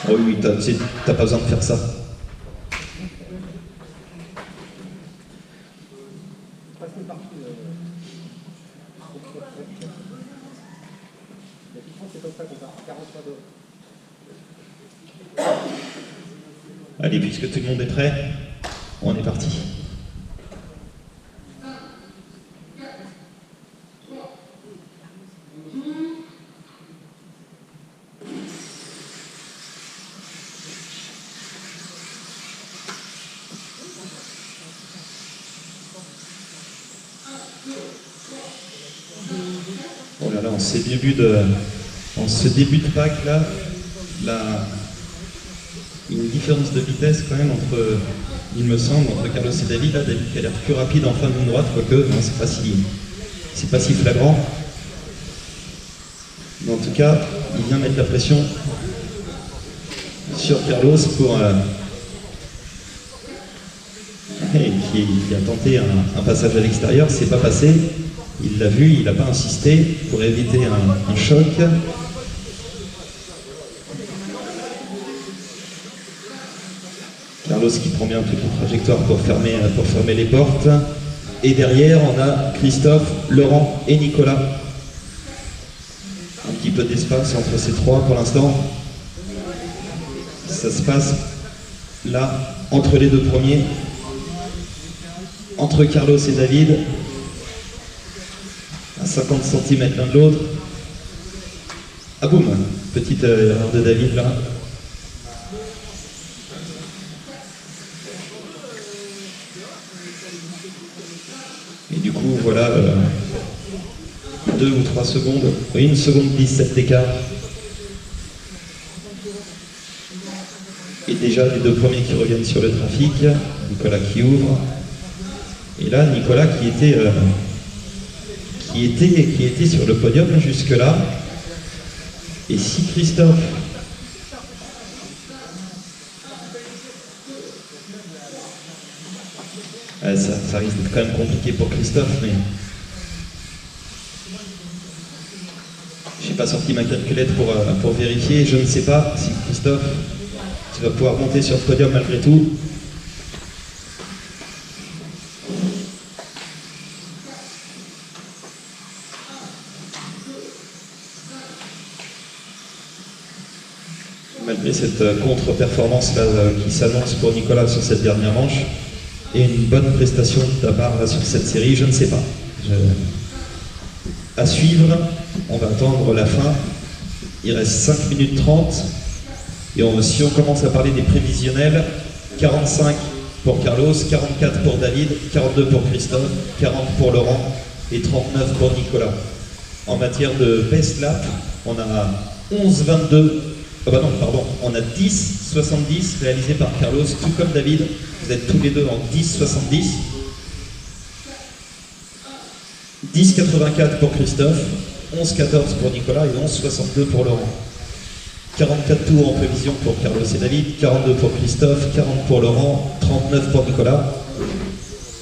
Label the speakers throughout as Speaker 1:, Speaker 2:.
Speaker 1: Oh oui, t'as pas besoin de faire ça. Allez, puisque tout le monde est prêt, on est parti. Oh là là, en ce début de pack là, une différence de vitesse quand même entre, il me semble, entre Carlos et David. Là, David qui a l'air plus rapide en fin de ligne droite, quoique c'est pas si flagrant. Mais en tout cas, il vient mettre la pression sur Carlos qui a tenté un passage à l'extérieur, c'est pas passé. Il l'a vu, il n'a pas insisté pour éviter un choc. Carlos qui prend bien toute la trajectoire pour fermer les portes. Et derrière, on a Christophe, Laurent et Nicolas. Un petit peu d'espace entre ces trois pour l'instant. Ça se passe là, entre les deux premiers. Entre Carlos et David. À 50 cm l'un de l'autre. Ah boum, petite erreur de David là. Et du coup, voilà, 2 ou 3 secondes, 1 seconde 17 d'écart. Et déjà les deux premiers qui reviennent sur le trafic. Nicolas qui ouvre. Et là, Nicolas qui était sur le podium jusque-là. Et si Christophe ça risque d'être quand même compliqué pour Christophe, mais j'ai pas sorti ma calculette pour vérifier. Je ne sais pas si Christophe, tu vas pouvoir monter sur le podium malgré tout. Malgré cette contre-performance qui s'annonce pour Nicolas sur cette dernière manche, et une bonne prestation de ta part là, sur cette série, je ne sais pas. À suivre, on va attendre la fin. Il reste 5 minutes 30. Et si on commence à parler des prévisionnels, 45 pour Carlos, 44 pour David, 42 pour Christophe, 40 pour Laurent et 39 pour Nicolas. En matière de best lap, on a 11-22. Ah bah non, pardon, on a 10-70 réalisé par Carlos, tout comme David. Vous êtes tous les deux en 10-70. 10-84 pour Christophe, 11-14 pour Nicolas et 11-62 pour Laurent. 44 tours en prévision pour Carlos et David, 42 pour Christophe, 40 pour Laurent, 39 pour Nicolas.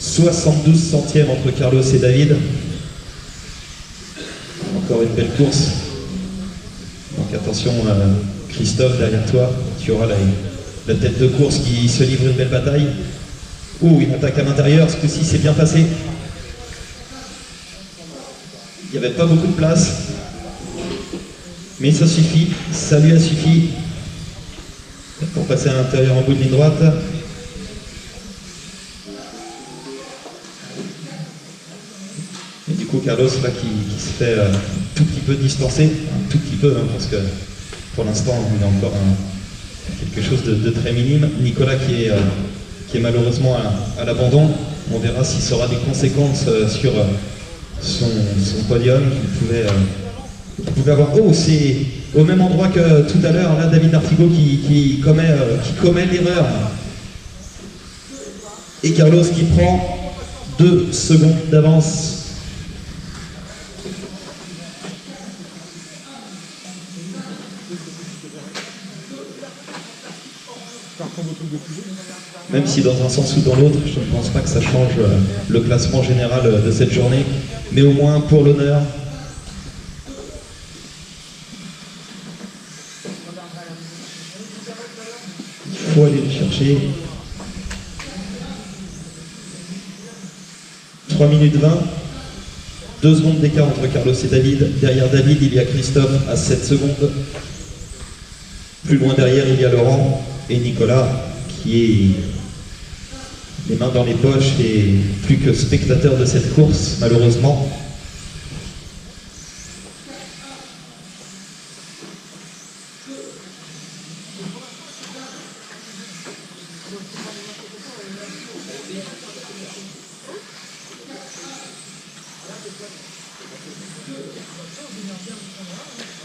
Speaker 1: 72 centièmes entre Carlos et David. Encore une belle course. Donc attention, Christophe, derrière toi, tu auras la tête de course qui se livre une belle bataille. Ouh, une attaque à l'intérieur, ce coup-ci c'est bien passé. Il n'y avait pas beaucoup de place. Mais ça suffit, ça lui a suffi pour passer à l'intérieur en bout de ligne droite. Et du coup Carlos là qui se fait un tout petit peu distancer, un tout petit peu hein, parce que pour l'instant il a encore quelque chose de très minime. Nicolas qui est malheureusement à l'abandon. On verra s'il aura des conséquences sur son podium qu'il pouvait avoir. Oh, c'est au même endroit que tout à l'heure, là, David Artigot qui commet l'erreur. Et Carlos qui prend 2 secondes d'avance. Même si dans un sens ou dans l'autre, je ne pense pas que ça change le classement général de cette journée. Mais au moins, pour l'honneur, il faut aller le chercher. 3 minutes 20, 2 secondes d'écart entre Carlos et David. Derrière David, il y a Christophe à 7 secondes. Plus loin derrière, il y a Laurent et Nicolas qui est les mains dans les poches et plus que spectateur de cette course, malheureusement.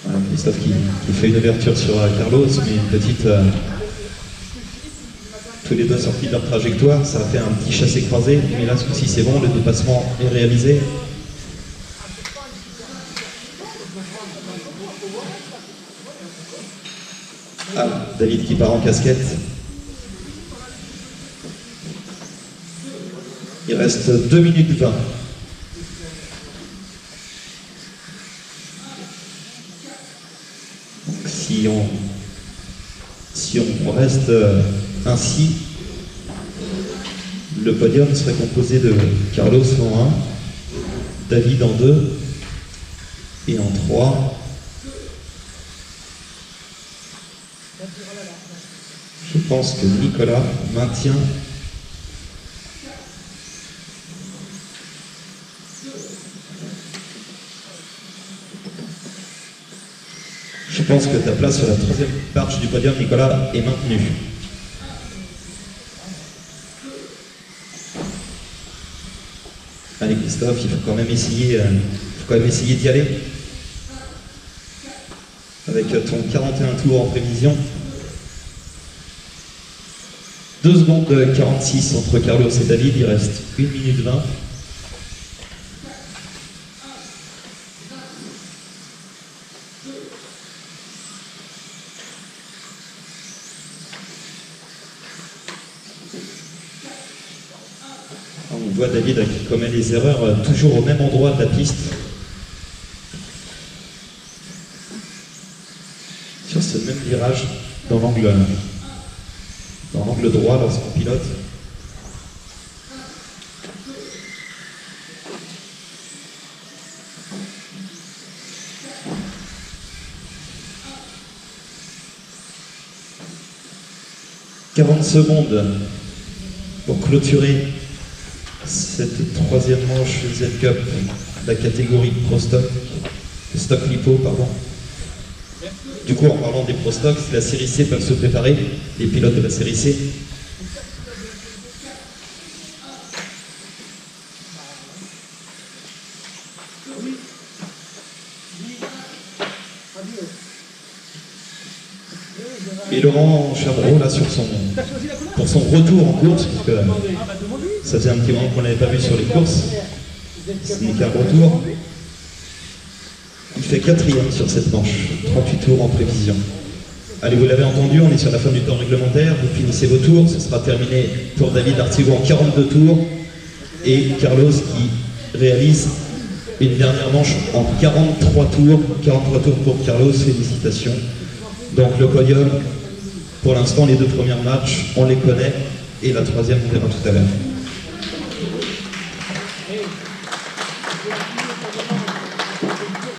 Speaker 1: Voilà, Christophe qui fait une ouverture sur Carlos, mais une petite... tous les deux sortis de leur trajectoire, ça a fait un petit chassé-croisé, mais là ce coup-ci c'est bon, le dépassement est réalisé. Ah, David qui part en casquette. Il reste 2 minutes 20. Donc, si on reste ainsi, le podium serait composé de Carlos en 1, David en 2 et en 3. Je pense que Nicolas maintient Je pense que ta place sur la 3e marche du podium, Nicolas, est maintenue. Allez Christophe, il faut quand même essayer d'y aller. Avec ton 41 tours en prévision. 2 secondes 46 entre Carlos et David, il reste 1 minute 20. On voit David qui commet des erreurs toujours au même endroit de la piste. Sur ce même virage, dans l'angle droit lorsqu'on pilote. « 40 secondes pour clôturer cette 3e manche Z-Cup, la catégorie Pro Stock, Stock Lipo, pardon. Du coup, en parlant des Pro Stock, la série C peuvent se préparer, les pilotes de la série C. Et Laurent Chamereau, là, pour son retour en course, parce que ça faisait un petit moment qu'on ne l'avait pas vu sur les courses, ce n'est qu'un retour. Il fait 4e sur cette manche, 38 tours en prévision. Allez, vous l'avez entendu, on est sur la fin du temps réglementaire, vous finissez vos tours, ce sera terminé pour David Artigo en 42 tours, et Carlos qui réalise une dernière manche en 43 tours. 43 tours pour Carlos, félicitations. Donc le podium, pour l'instant, les 2 premières matchs, on les connaît, et la 3e, on verra tout à l'heure.